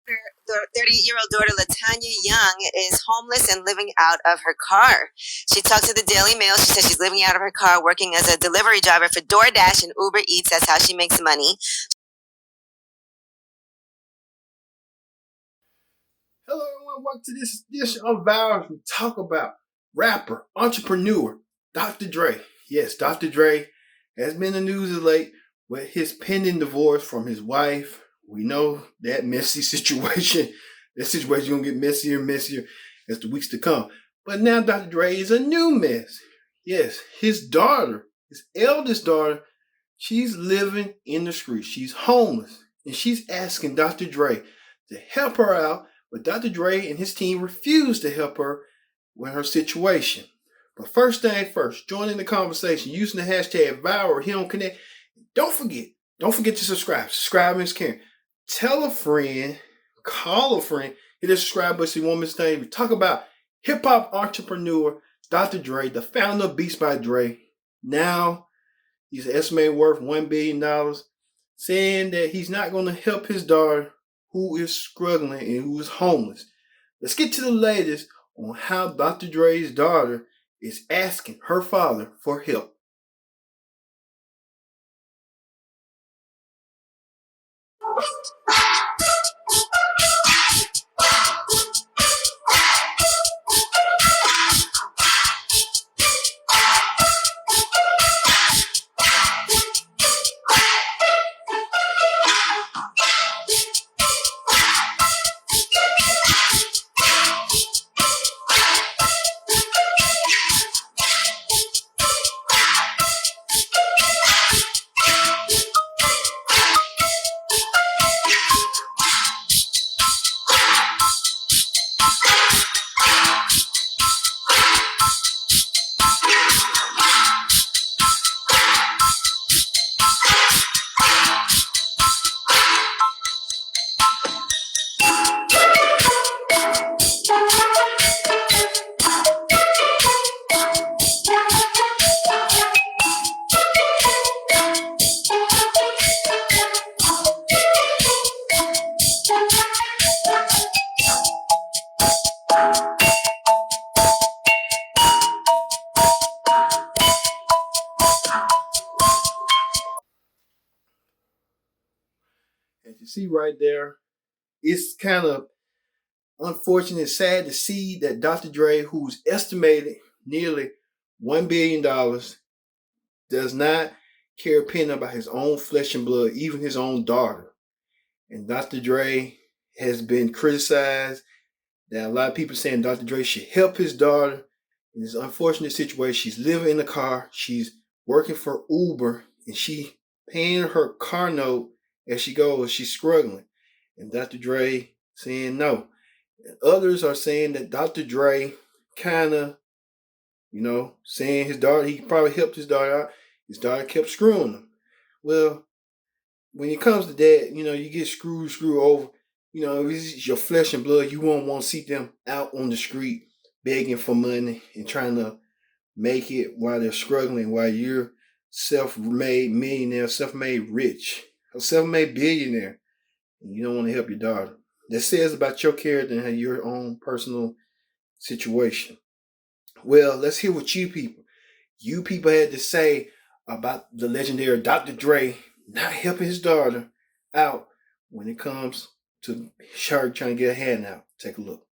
Their 38-year-old daughter, Latanya Young, is homeless and living out of her car. She talked to the Daily Mail. She said she's living out of her car, working as a delivery driver for DoorDash and Uber Eats. That's how she makes money. Hello, everyone. Welcome to this edition of Vows. We talk about rapper, entrepreneur, Dr. Dre. Yes, Dr. Dre has been in the news of late with his pending divorce from his wife. We know that messy situation. That situation is going to get messier and messier as the weeks to come. But now Dr. Dre is a new mess. Yes, his daughter, his eldest daughter, she's living in the streets. She's homeless. And she's asking Dr. Dre to help her out, but Dr. Dre and his team refuse to help her with her situation. But first thing first, join in the conversation using the hashtag #ViralHealingConnect. Don't forget to subscribe. Subscribe is caring. Tell a friend, call a friend, hit the subscribe button so you won't miss anything. We talk about hip-hop entrepreneur Dr. Dre, the founder of Beats by Dre. Now he's estimated worth $1 billion, saying that he's not going to help his daughter who is struggling and who is homeless. Let's get to the latest on how Dr. Dre's daughter is asking her father for help. As you see right there, it's kind of unfortunate and sad to see that Dr. Dre, who's estimated nearly $1 billion, does not care a pin about his own flesh and blood, even his own daughter. And Dr. Dre has been criticized. That a lot of people saying Dr. Dre should help his daughter in this unfortunate situation. She's living in the car. She's working for Uber, and she paying her car note as she goes. She's struggling, and Dr. Dre saying no. And others are saying that Dr. Dre kind of, saying his daughter, he probably helped his daughter out. His daughter kept screwing him. Well, when it comes to that, you get screwed over. If it's your flesh and blood, you won't want to see them out on the street begging for money and trying to make it while they're struggling, while you're self-made millionaire, self-made rich, a self-made billionaire, and you don't want to help your daughter. That says about your character and your own personal situation. Well, let's hear what you people had to say about the legendary Dr. Dre not helping his daughter out when it comes to her trying to get a hand out. Take a look.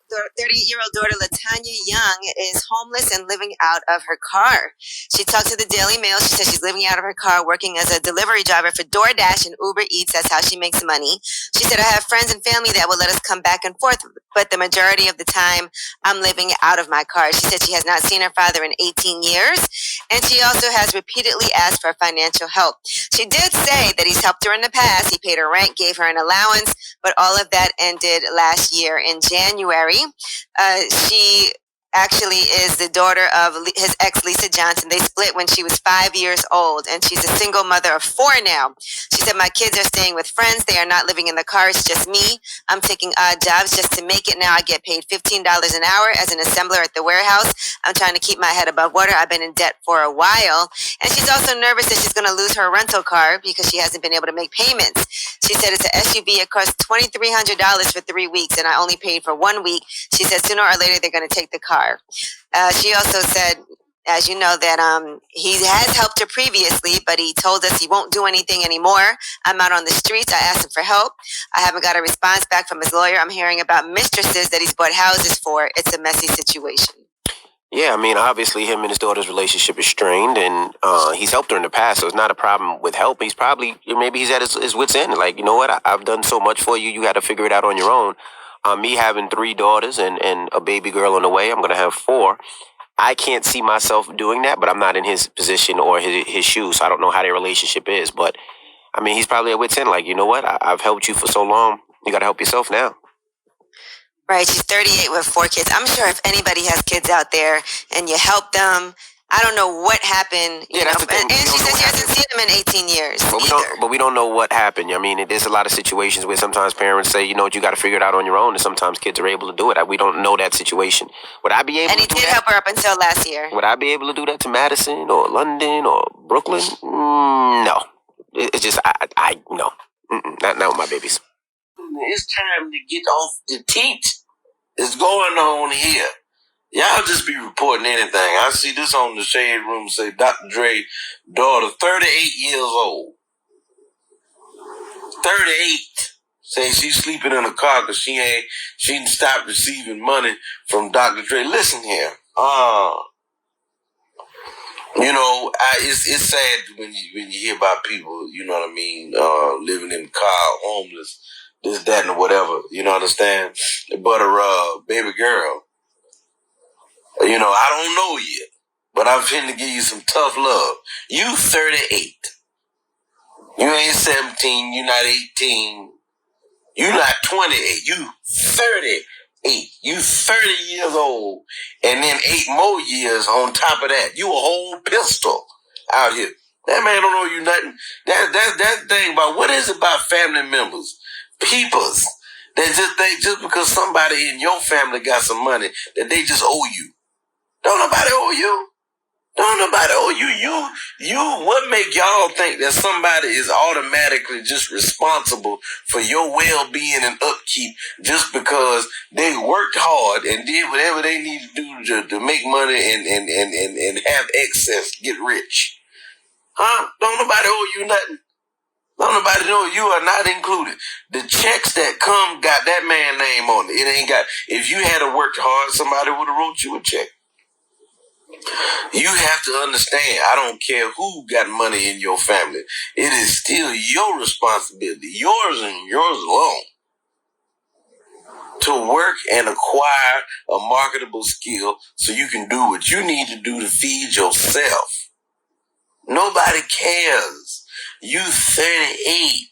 Their 38-year-old daughter, Latanya Young, is homeless and living out of her car. She talked to the Daily Mail. She said she's living out of her car, working as a delivery driver for DoorDash and Uber Eats. That's how she makes money. She said, I have friends and family that will let us come back and forth, but the majority of the time, I'm living out of my car. She said she has not seen her father in 18 years, and she also has repeatedly asked for financial help. She did say that he's helped her in the past. He paid her rent, gave her an allowance, but all of that ended last year in January. She actually is the daughter of his ex, Lisa Johnson. They split when she was 5 years old, and she's a single mother of four now. She said, "My kids are staying with friends. They are not living in the car. It's just me. I'm taking odd jobs just to make it now. I get paid $15 an hour as an assembler at the warehouse. I'm trying to keep my head above water. I've been in debt for a while." And she's also nervous that she's going to lose her rental car because she hasn't been able to make payments. She said, "It's an SUV. It cost $2,300 for 3 weeks, and I only paid for 1 week." She said, "Sooner or later, they're going to take the car." She also said, as you know, that he has helped her previously, but he told us he won't do anything anymore. "I'm out on the streets. I asked him for help. I haven't got a response back from his lawyer. I'm hearing about mistresses that he's bought houses for. It's a messy situation." Yeah, I mean, obviously, him and his daughter's relationship is strained, and he's helped her in the past, so it's not a problem with help. He's probably, maybe he's at his wits' end. Like, you know what? I've done so much for you. You got to figure it out on your own. Me having 3 daughters and a baby girl on the way, I'm going to have 4. I can't see myself doing that, but I'm not in his position or his shoes, so I don't know how their relationship is. But, I mean, he's probably at wits' end. Like, you know what? I've helped you for so long. You got to help yourself now. Right, she's 38 with 4 kids. I'm sure if anybody has kids out there and you help them, I don't know what happened. That's the thing. And she says she hasn't seen them in 18 years But we don't know what happened. I mean, there's a lot of situations where sometimes parents say, you know what, you got to figure it out on your own, and sometimes kids are able to do it. We don't know that situation. Would I be able And to he do did that? help her up until last year. Would I be able to do that to Madison or London or Brooklyn? No. It's just, no. Not with my babies. It's time to get off the teat. It's going on here. Y'all just be reporting anything. I see this on the Shade Room say Dr. Dre's daughter, 38 years old. 38. Say she's sleeping in a car because she stopped receiving money from Dr. Dre. Listen here. It's sad when you hear about people, you know what I mean, living in a car, homeless, this, that, and whatever. You know what I understand? But baby girl, I don't know yet, but I'm finna give you some tough love. You 38. You ain't 17. You not 18. You not 28. You 38. You 30 years old. And then 8 more years on top of that. You a whole pistol out here. That man don't know you nothing. That thing about, what is it about family members? Peoples. That just think just because somebody in your family got some money that they just owe you. Don't nobody owe you. Don't nobody owe you. What make y'all think that somebody is automatically just responsible for your well-being and upkeep just because they worked hard and did whatever they need to do to make money and have excess, get rich? Huh? Don't nobody owe you nothing. Don't nobody know you are not included. The checks that come got that man name on it. It ain't got, if you had worked hard, somebody would have wrote you a check. You have to understand, I don't care who got money in your family. It is still your responsibility, yours and yours alone, to work and acquire a marketable skill so you can do what you need to do to feed yourself. Nobody cares. You 38.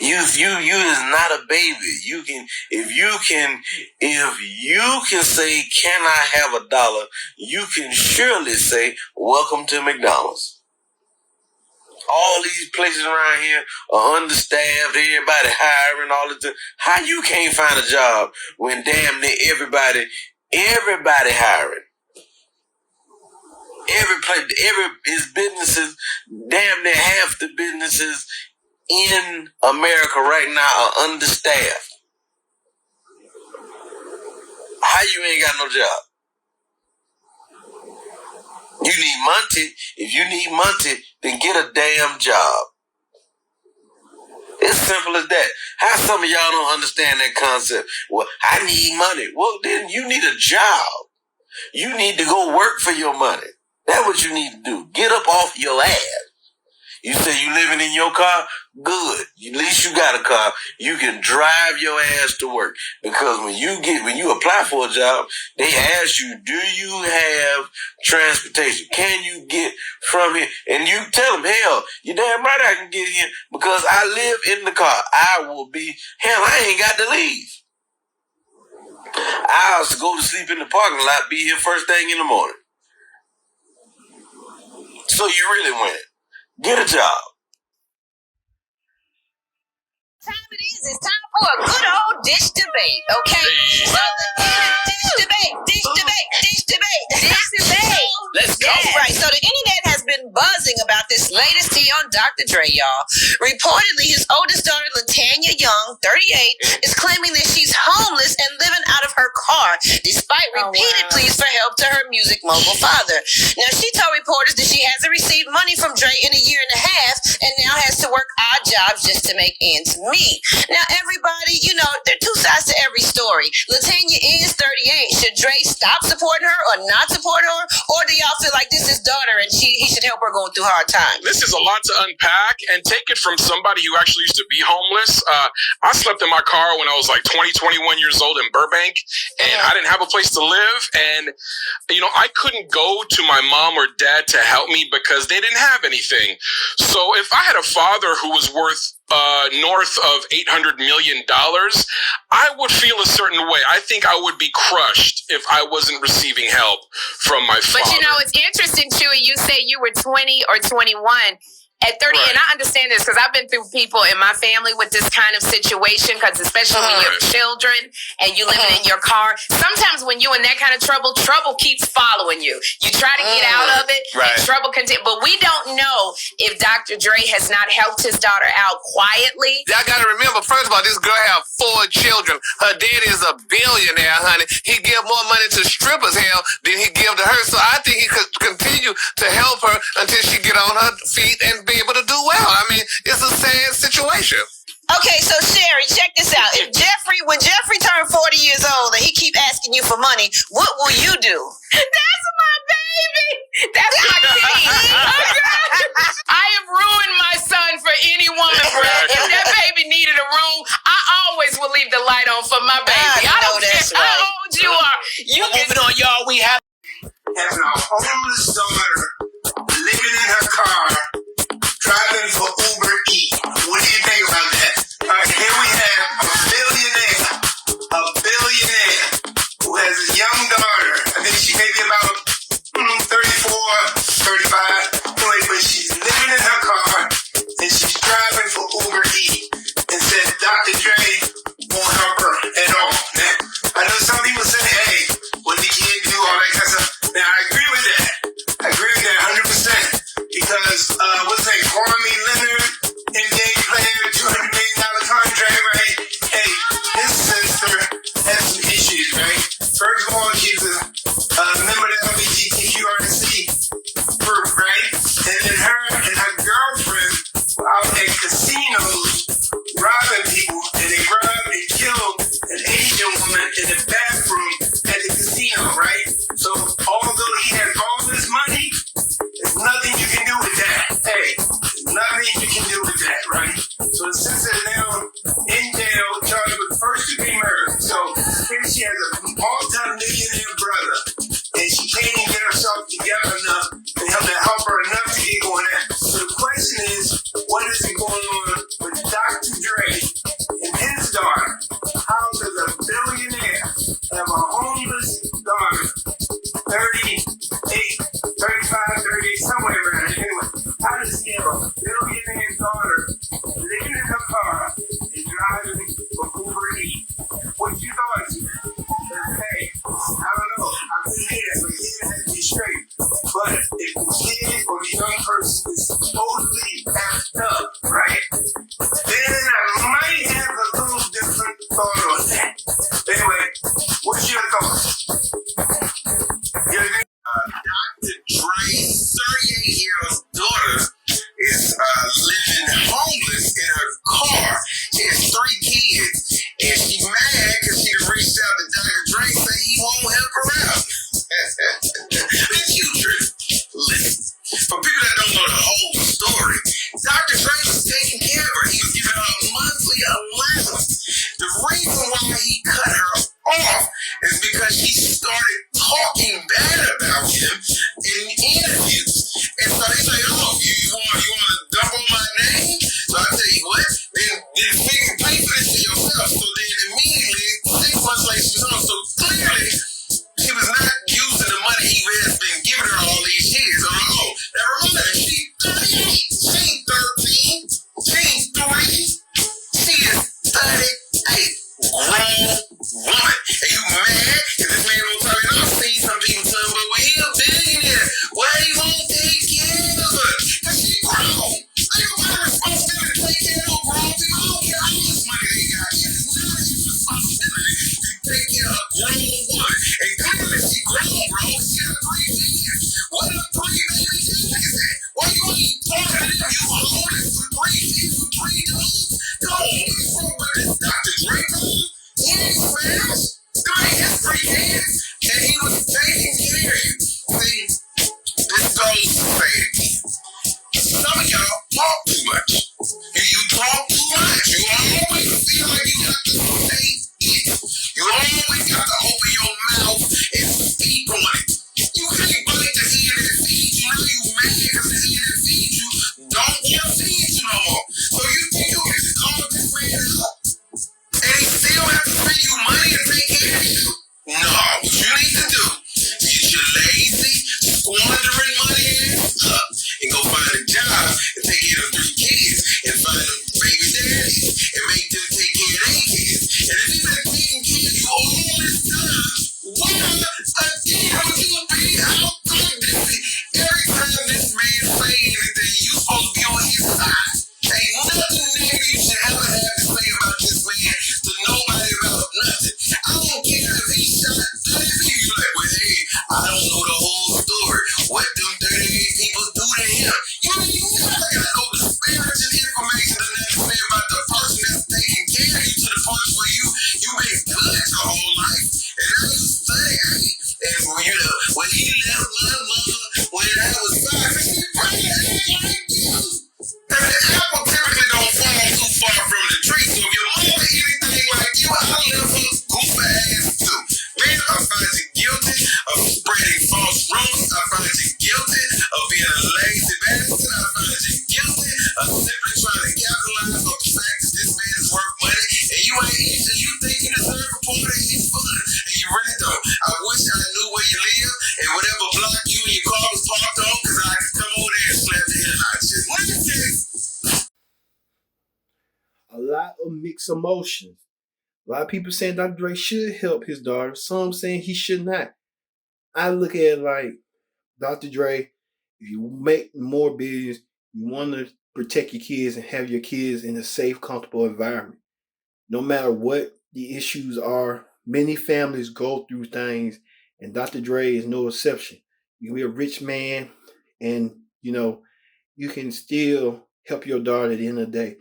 You is not a baby. If you can say, "Can I have $1?" You can surely say, "Welcome to McDonald's." All these places around here are understaffed. Everybody hiring all the time. How you can't find a job when damn near everybody hiring? It's businesses. Damn near half the businesses in America right now are understaffed. How you ain't got no job? You need money. If you need money, then get a damn job. It's simple as that. How some of y'all don't understand that concept? Well, I need money. Well, then you need a job. You need to go work for your money. That's what you need to do. Get up off your ass. You say you living in your car? Good. At least you got a car. You can drive your ass to work. Because when you apply for a job, they ask you, do you have transportation? Can you get from here? And you tell them, hell, you damn right I can get here because I live in the car. I ain't got to leave. I have to go to sleep in the parking lot, be here first thing in the morning. So you really win. Get a job. Time it is. It's time for a good old dish debate, okay? So dish debate. Let's go. Right. So the internet has been buzzing about this latest tea on Dr. Dre, y'all. Reportedly, his oldest daughter, Latanya Young, 38, is claiming that she's homeless and living out of her car, despite repeated pleas for help to her music mogul father. Now, she told reporters that she hasn't received money from Dre in a year and a half, and now has to work odd jobs just to make ends meet. Now, everybody, you know, there are two sides to every story. Latanya is 38. Should Dre stop supporting her or not support her? Or do y'all feel like this is daughter and he should help her going through hard times? This is a lot to unpack, and take it from somebody who actually used to be homeless. I slept in my car when I was like 20, 21 years old in Burbank, and I didn't have a place to live. And, you know, I couldn't go to my mom or dad to help me because they didn't have anything. So if I had a father who was worth north of $800 million, I would feel a certain way. I think I would be crushed if I wasn't receiving help from my father. But you know, it's interesting, Chewy, you say you were 20 or 21. At 30, right. And I understand this because I've been through people in my family with this kind of situation, because especially when you have children and you living in your car, sometimes when you're in that kind of trouble keeps following you. You try to get out of it, and trouble continues. But we don't know if Dr. Dre has not helped his daughter out quietly. Y'all got to remember, first of all, this girl have 4 children. Her daddy is a billionaire, honey. He give more money to strippers, hell, than he give to her. So I think he could continue to help her until she get on her feet and be able to do well. I mean, it's a sad situation. Okay, so Sherry, check this out. When Jeffrey turned 40 years old and he keep asking you for money, what will you do? That's my baby. That's my kid. I have ruined my son for any woman, bro. If that baby needed a room, I always will leave the light on for my baby. I don't care how old you are. Moving on, y'all. We have having a homeless daughter living in her car, driving for Uber Eats. What do you think about that? All right, here we have a billionaire who has a young daughter. I think she may be about 34, 35. Anyway, but she's living in her car and she's driving for Uber Eats and said Dr. Dre won't help her at all. Now, I know some people say, hey, what did the kid do? All that kind of stuff. Now, I agree with that. I agree with that 100%. Because, what's that, Kwame Leonard, NBA player, $200 million contract, right? Hey, his sister has some issues, right? First of all, she's a member of the LGBTQRC group, right? And then her and her girlfriend were out at casinos robbing people, and they robbed and killed an Asian woman in the bathroom at the casino, right? So, although he has all this money, there's nothing you can do with that. Hey, nothing you can do with that, right? So the sister is now in jail, charged with first-degree murder. So here she has a multi-millionaire brother, and she can't even get herself together enough to help her enough to get going at. So the question is, what is going on with Dr. Dre and his daughter? How does a billionaire have a homeless daughter, 38, 35, 38, somewhere around there. Anyway, how does he have a billionaire daughter living in her car and driving for Uber Eats? What's your thoughts? Hey, I don't know. I couldn't hear that, but it has to be straight. But if the kid or the young person is supposedly passed up, right, then I might have a little different thought on that. Anyway, what's your thoughts? Dr. Dre's 38-year-old daughter is living homeless in her car. She has 3 kids, and she's mad because she reached out to Dr. Dre say he won't help her out. The future. Listen, for people that don't know the whole story, Dr. Dre was taking care of her. He was giving her a monthly allowance. The reason why he cut her off is because she started talking bad about him in interviews. And so he's like, oh, you want to dump on my name? So I tell you what, then pay for this to yourself. So then immediately, 6 months later, she was on. So take care of a grown woman. And clearly she grown, bro. She got 3 kids. What the 3 baby kids is that? Why you ain't talking to them? You homeless for 3 kids with 3 dudes? Come on, what's wrong with this Dr. Dre? He ain't smashed. 3 his 3 kids. And he was taking care of you. See, this goes to say it again. Some of y'all talk too much. You talk too much. You always feel like you got to say it. You always got to open your mouth and speak on it. You can't bite the hand that feeds you. Now you mad because the hand that feeds you don't want to feed you no more. So you think you can just call this man up and he still have to pay you money and take care of you? No, what you need to do is get your lazy, squandering money ass up and go find a job and take care of 3 kids and find them baby daddies and make them take care of their kids. And if you've been taking care of you all this time, why again would you be out there busy? Every time this man say anything, you supposed to be on his side. Ain't nothing nigga you should ever have to say about this man to nobody about nothing. I don't care if he shot 30 people. You like, well, hey, I don't know the whole story. What them 38 people do to him? You never got no disparaging information to understand about the person that's taking care of you to the point where you been good your whole life. And now you study, and when he left my mother, when I was 5, he pregnant like you. And the apple typically don't fall too far from the tree, so if your mama anything like you, I love her goofy ass too. Man, I find you guilty of spreading false rumors. I find you guilty of being a lazy bastard. I find you guilty of simply trying to capitalize on the fact that this man is worth money, and you ain't eating. You think you deserve a part of his fun, and you really don't. I wish I knew where you live and whatever block you and your car was parked on, because I could come over there and slap the hell out of you. A lot of mixed emotions. A lot of people saying Dr. Dre should help his daughter. Some saying he should not. I look at it like, Dr. Dre, if you make more billions, you want to protect your kids and have your kids in a safe, comfortable environment. No matter what the issues are, many families go through things, and Dr. Dre is no exception. You can be a rich man, and you can still help your daughter at the end of the day.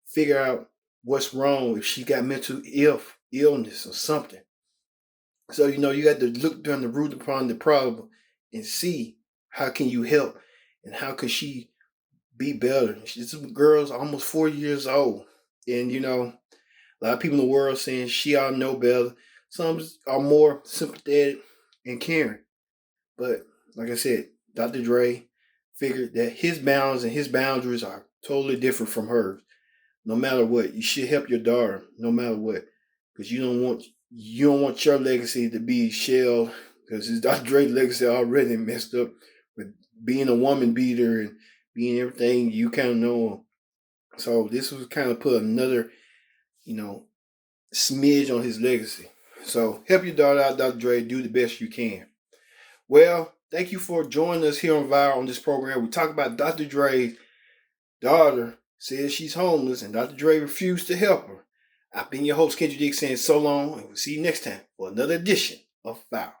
Figure out what's wrong if she got mental illness or something. So you got to look down the root upon the problem and see how can you help and how can she be better. This girl's almost 4 years old, and a lot of people in the world saying she ought to know better. Some are more sympathetic and caring, but like I said, Dr. Dre figured that his bounds and his boundaries are totally different from hers. No matter what, you should help your daughter. No matter what, because you don't want your legacy to be shelled. Because his Dr. Dre legacy already messed up with being a woman beater and being everything you kind of know. So this was kind of put another, smidge on his legacy. So help your daughter out, Dr. Dre. Do the best you can. Well, thank you for joining us here on Viral on this program. We talk about Dr. Dre's daughter says she's homeless and Dr. Dre refused to help her. I've been your host, Kendrick Dick, saying so long, and we'll see you next time for another edition of Viral.